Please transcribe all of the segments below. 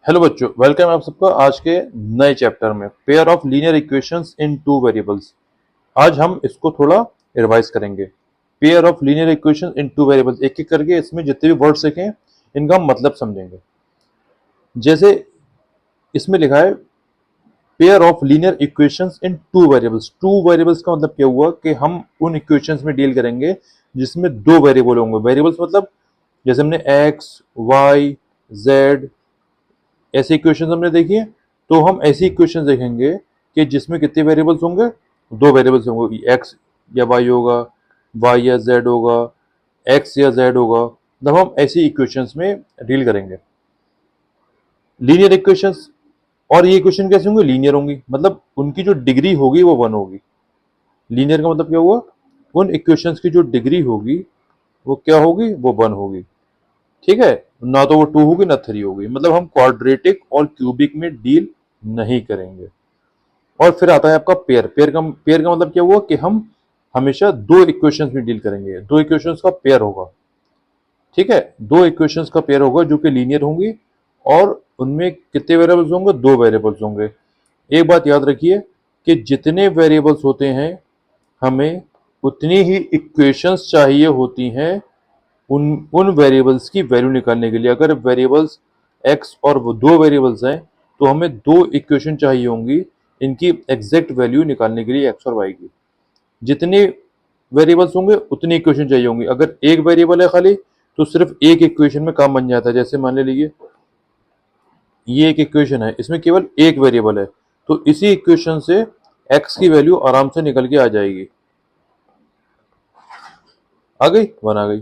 Hello बच्चों, welcome आप सबका आज के नए चैप्टर में pair of linear equations in two variables. आज हम इसको थोड़ा रिवाइज करेंगे। Pair of linear equations in two variables, एक एक करके इसमें जितने भी वर्ड्स लिखे हैं इनका हम मतलब समझेंगे। जैसे इसमें लिखा है pair of linear equations in two variables. Two variables का मतलब क्या हुआ कि हम उन इक्वेशंस में डील करेंगे जिसमें दो वेरिएबल होंगे। वेरिएबल्स मतलब जैसे हमने एक्स, वाई, जेड ऐसे इक्वेशन हमने देखी है, तो हम ऐसी इक्वेशन देखेंगे कि जिसमें कितने वेरिएबल्स होंगे, दो वेरिएबल्स होंगे, एक्स या वाई होगा, वाई या जेड होगा, एक्स या जेड होगा। तब हम ऐसी इक्वेशंस में डील करेंगे। लीनियर इक्वेशंस, और ये इक्वेशन कैसे होंगे, लीनियर होंगी, मतलब उनकी जो डिग्री होगी वो वन होगी। लीनियर का मतलब क्या हुआ, उन इक्वेशंस की जो डिग्री होगी वो क्या होगी, वो वन होगी। ठीक है, ना तो वो टू होगी ना थ्री होगी, मतलब हम क्वाड्रेटिक और क्यूबिक में डील नहीं करेंगे। और फिर आता है आपका पेयर। पेयर का मतलब क्या हुआ कि हम हमेशा दो इक्वेशंस में डील करेंगे, दो इक्वेशंस का पेयर होगा। ठीक है, दो इक्वेशंस का पेयर होगा जो कि लीनियर होंगी, और उनमें कितने वेरिएबल्स होंगे, दो वेरिएबल्स होंगे। एक बात याद रखिए कि जितने वेरिएबल्स होते हैं हमें उतनी ही इक्वेशंस चाहिए होती हैं उन उन वेरिएबल्स की वैल्यू निकालने के लिए। अगर वेरिएबल्स एक्स और वो दो वेरिएबल्स हैं तो हमें दो इक्वेशन चाहिए होंगी इनकी एग्जैक्ट वैल्यू निकालने के लिए, एक्स और वाई की। जितने वेरिएबल्स होंगे उतनी इक्वेशन चाहिए होंगी। अगर एक वेरिएबल है खाली तो सिर्फ एक इक्वेशन में काम बन जाता है। जैसे मान लीजिए ये एक इक्वेशन है, इसमें केवल एक वेरिएबल है, तो इसी इक्वेशन से एक्स की वैल्यू आराम से निकल के आ जाएगी। आ गई, वन आ गई।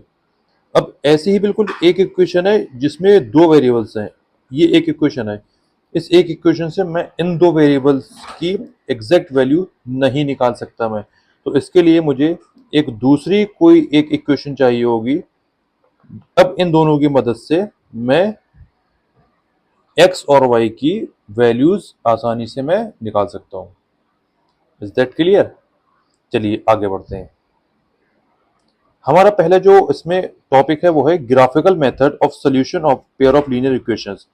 अब ऐसे ही बिल्कुल एक इक्वेशन है जिसमें दो वेरिएबल्स हैं, ये एक इक्वेशन है। इस एक इक्वेशन से मैं इन दो वेरिएबल्स की एग्जैक्ट वैल्यू नहीं निकाल सकता मैं, तो इसके लिए मुझे एक दूसरी कोई एक इक्वेशन चाहिए होगी। अब इन दोनों की मदद से मैं एक्स और वाई की वैल्यूज आसानी से मैं निकाल सकता हूं। Is that clear? चलिए आगे बढ़ते हैं। हमारा पहला जो इसमें टॉपिक है वो है graphical method of solution of pair of linear equations.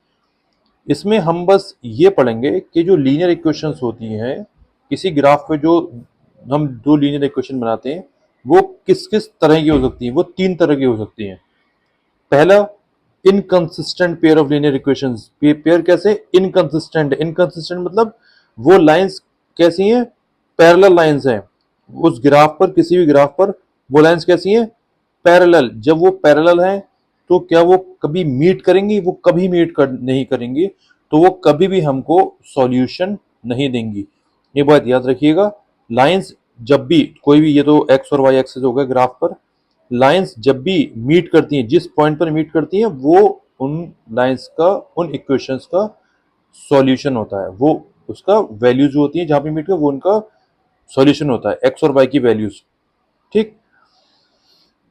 इसमें हम बस ये पढ़ेंगे कि जो लीनियर इक्वेशंस होती हैं किसी ग्राफ पे, जो हम दो लीनियर इक्वेशन बनाते हैं, वो किस किस तरह की हो सकती हैं। वो तीन तरह की हो सकती हैं। पहला, inconsistent pair of linear equations. Pair कैसे, इनकंसिस्टेंट। इनकंसिस्टेंट मतलब वो लाइंस कैसी हैं, पैरेलल लाइंस हैं। उस ग्राफ पर, किसी भी ग्राफ पर वो लाइंस कैसी हैं, पैरेलल। जब वो पैरेलल हैं तो क्या वो कभी मीट करेंगी, वो कभी नहीं करेंगी, तो वो कभी भी हमको सॉल्यूशन नहीं देंगी। ये बात याद रखिएगा। लाइंस जब भी कोई भी, ये तो एक्स और वाई एक्सिस हो गया ग्राफ पर, लाइंस जब भी मीट करती हैं, जिस पॉइंट पर मीट करती हैं, वो उन लाइंस का, उन इक्वेशंस का सॉल्यूशन होता है। वो उसका वैल्यूज जो होती है जहां पे मीट कर, वो उनका सॉल्यूशन होता है, एक्स और वाई की वैल्यूज। ठीक,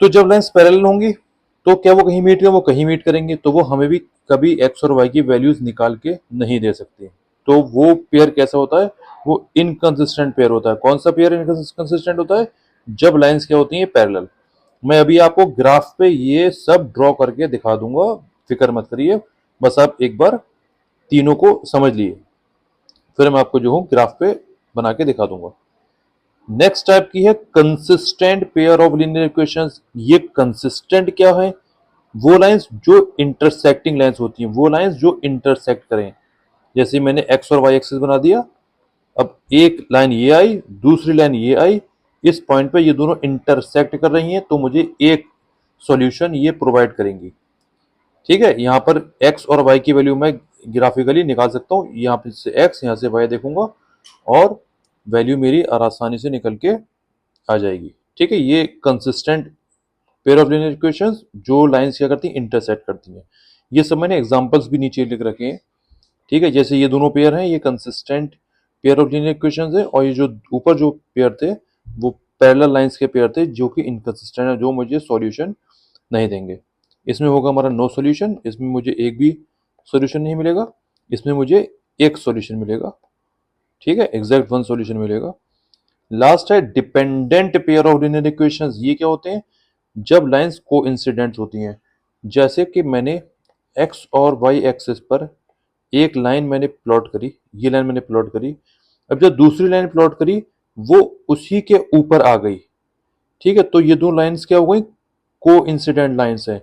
तो जब लाइंस पैरेलल होंगी तो क्या वो कहीं मीट करें, वो कहीं मीट करेंगे, तो वो हमें भी कभी एक्स और वाई की वैल्यूज निकाल के नहीं दे सकती। तो वो पेयर कैसा होता है, वो इनकंसिस्टेंट पेयर होता है। कौन सा पेयर इनकंसिस्टेंट होता है, जब लाइंस क्या होती हैं, पैरेलल। मैं अभी आपको ग्राफ पे ये सब ड्रॉ करके दिखा दूंगा, फिक्र मत करिए। बस आप एक बार तीनों को समझ लिए, फिर मैं आपको जो हूँ ग्राफ पे बना के दिखा दूंगा। नेक्स्ट टाइप की है consistent pair of linear equations. ये कंसिस्टेंट क्या है, वो लाइंस जो इंटरसेक्टिंग लाइंस होती हैं, वो लाइंस जो इंटरसेक्ट करें। जैसे मैंने एक्स और वाई एक्सिस बना दिया, अब एक लाइन ये आई, दूसरी लाइन ये आई, इस पॉइंट पे ये दोनों इंटरसेक्ट कर रही हैं, तो मुझे एक सॉल्यूशन ये प्रोवाइड करेंगी। ठीक है, यहाँ पर एक्स और वाई की वैल्यू मैं ग्राफिकली निकाल सकता हूँ। यहाँ पे से एक्स, यहाँ से वाई देखूंगा और वैल्यू मेरी आसानी से निकल के आ जाएगी। ठीक है, ये consistent pair of linear equations जो लाइंस क्या करती हैं, इंटरसेक्ट करती हैं। ये सब मैंने एग्जांपल्स भी नीचे लिख रखे हैं। ठीक है, जैसे ये दोनों पेयर हैं, ये consistent pair of linear equations है, और ये जो ऊपर जो पेयर थे वो पैरेलल लाइंस के पेयर थे जो कि इनकंसिस्टेंट है, जो मुझे सॉल्यूशन नहीं देंगे। इसमें होगा हमारा नो सॉल्यूशन, इसमें मुझे एक भी सॉल्यूशन नहीं मिलेगा, इसमें मुझे एक सॉल्यूशन मिलेगा। ठीक है, एग्जैक्ट वन सॉल्यूशन मिलेगा। लास्ट है dependent pair of linear equations. ये क्या होते हैं, जब लाइंस कोइंसिडेंट होती हैं। जैसे कि मैंने एक्स और वाई एक्सिस पर एक लाइन मैंने प्लॉट करी, ये लाइन मैंने प्लॉट करी। अब जब दूसरी लाइन प्लॉट करी वो उसी के ऊपर आ गई, ठीक है, तो ये दो लाइंस क्या हो गई, को इंसिडेंट लाइंस है।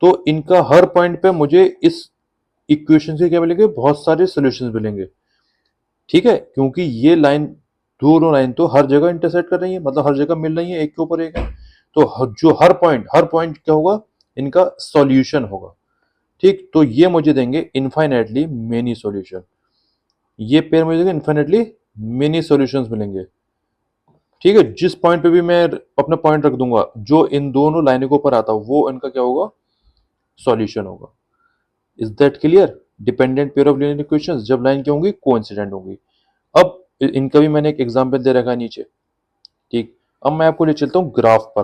तो इनका हर पॉइंट पे मुझे इस इक्वेशन के क्या मिलेंगे, बहुत सारे सोल्यूशन मिलेंगे, ठीक है, क्योंकि ये लाइन, दोनों लाइन तो हर जगह इंटरसेक्ट कर रही है, मतलब हर जगह मिल रही है, एक के ऊपर एक है। तो जो हर पॉइंट क्या होगा, इनका सॉल्यूशन होगा, ठीक। तो ये मुझे देंगे इनफाइनाइटली मेनी सॉल्यूशन, ये पेयर मुझे देंगे इनफाइनाइटली मेनी सॉल्यूशंस मिलेंगे, ठीक है। जिस पॉइंट पे भी मैं अपना पॉइंट रख दूंगा जो इन दोनों लाइनों के ऊपर आता वो इनका क्या होगा, सॉल्यूशन होगा। Is that clear? Dependent pair of linear equations जब लाइन क्या होंगी, कोइंसिडेंट होंगी। अब इनका भी मैंने एक एग्जांपल दे रखा है नीचे, ठीक। अब मैं आपको ले चलता हूँ ग्राफ पर,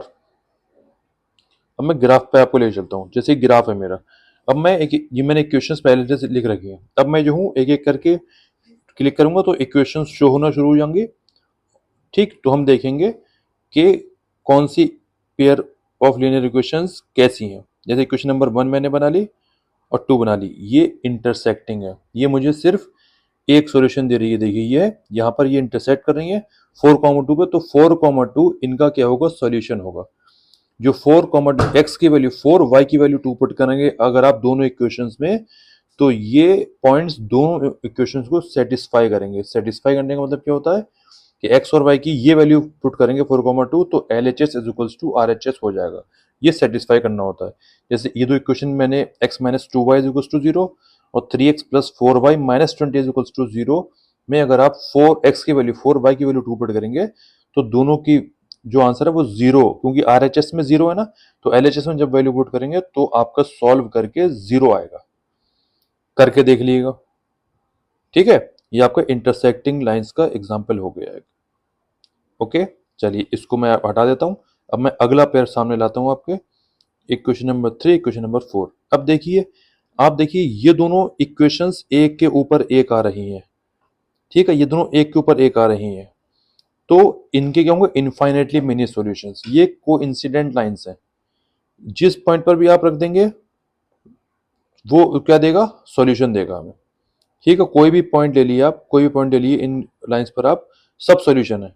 अब मैं ग्राफ पे आपको ले चलता हूँ। जैसे ग्राफ है मेरा, अब मैं एक, ये मैंने इक्वेशंस पहले से लिख रखी है, अब मैं जो हूँ एक एक करके क्लिक करूंगा तो इक्वेशंस शो होना शुरू हो जाएंगे, ठीक। तो हम देखेंगे कि कौन सी पेयर ऑफ लीनियर इक्वेशंस कैसी हैं। जैसे इक्वेशन नंबर 1 मैंने बना ली और 2 बना ली, ये इंटरसेक्टिंग है, ये मुझे सिर्फ एक सॉल्यूशन दे रही है। देखिए ये यहाँ पर ये इंटरसेक्ट कर रही है 4,2 पे, तो 4,2 इनका क्या होगा, सॉल्यूशन होगा। जो 4, एक्स की वैल्यू 4, वाई की वैल्यू 2 पुट करेंगे अगर आप दोनों इक्वेशंस में, तो ये पॉइंट्स दोनों इक्वेशंस को सेटिस्फाई करेंगे। सेटिस्फाई करने का मतलब क्या होता है कि एक्स और वाई की ये वैल्यू पुट करेंगे 4,2, तो L H S is equals to R H S हो जाएगा। ये सेटिस्फाई करना होता है। जैसे ये दो इक्वेशन मैंने x minus 2 y is equals to 0 और 3x plus 4y minus 20 is equals to 0 में अगर आप 4x की वैल्यू 4y की वैल्यू 2 पुट करेंगे तो दोनों की जो आंसर है वो 0, क्योंकि आर एच एस में 0 है ना, तो एल एच एस में जब वैल्यू पुट करेंगे तो आपका सॉल्व करके 0 आएगा। करके देख लीजिएगा, ठीक है। ये आपका इंटरसेक्टिंग लाइंस का एग्जाम्पल हो गया है। ओके, चलिए इसको मैं हटा देता हूं। अब मैं अगला पेयर सामने लाता हूं आपके, इक्वेशन नंबर 3, इक्वेशन नंबर 4। अब देखिए, आप देखिए ये दोनों इक्वेशंस एक के ऊपर एक आ रही हैं, ठीक है, ये दोनों एक के ऊपर एक आ रही हैं, तो इनके क्या होंगे, इनफाइनाइटली मेनी सॉल्यूशंस। ये कोइंसिडेंट लाइंस हैं, जिस पॉइंट पर भी आप रख देंगे वो क्या देगा, सॉल्यूशन देगा हमें, ठीक है। कोई भी पॉइंट ले लिए आप, कोई भी पॉइंट ले लिए इन लाइंस पर आप, सब सॉल्यूशन है,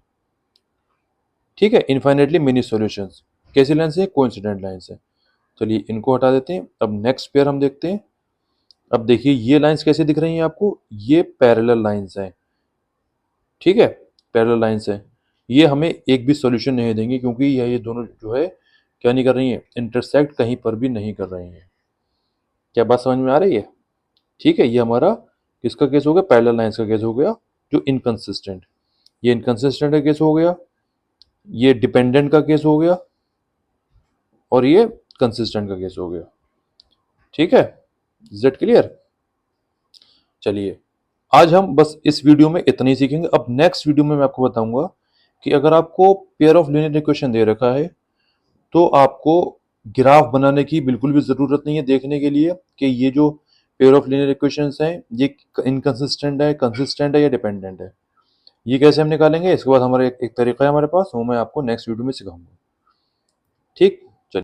ठीक है। इनफाइनाइटली मेनी सॉल्यूशंस कैसी लाइंस है, कोइंसिडेंट लाइंस है। चलिए इनको हटा देते हैं। अब नेक्स्ट पेयर हम देखते हैं। अब देखिए ये लाइंस कैसे दिख रही हैं आपको, ये पैरेलल लाइंस हैं, ठीक है, पैरेलल लाइंस हैं। ये हमें एक भी सॉल्यूशन नहीं देंगे क्योंकि ये दोनों जो है क्या नहीं कर रही हैं, इंटरसेक्ट कहीं पर भी नहीं कर रही हैं। क्या बात समझ में आ रही है? ठीक है, ये हमारा किसका केस हो गया, पैरेलल लाइंस का केस हो गया, जो इनकंसिस्टेंट, ये इनकंसिस्टेंट का केस हो गया, ये डिपेंडेंट का केस हो गया और ये कंसिस्टेंट का केस हो गया, ठीक है। Is that clear? चलिए आज हम बस इस वीडियो में इतना ही सीखेंगे। अब नेक्स्ट वीडियो में मैं आपको बताऊंगा कि अगर आपको पेयर ऑफ लीनियर इक्वेशन दे रखा है तो आपको ग्राफ बनाने की बिल्कुल भी ज़रूरत नहीं है देखने के लिए कि ये जो पेयर ऑफ लीनियर इक्वेशंस हैं ये इनकंसिस्टेंट है, कंसिस्टेंट है या डिपेंडेंट है। ये कैसे हम निकालेंगे, इसके बाद हमारा एक तरीका है हमारे पास, वो मैं आपको नेक्स्ट वीडियो में सिखाऊंगा, ठीक।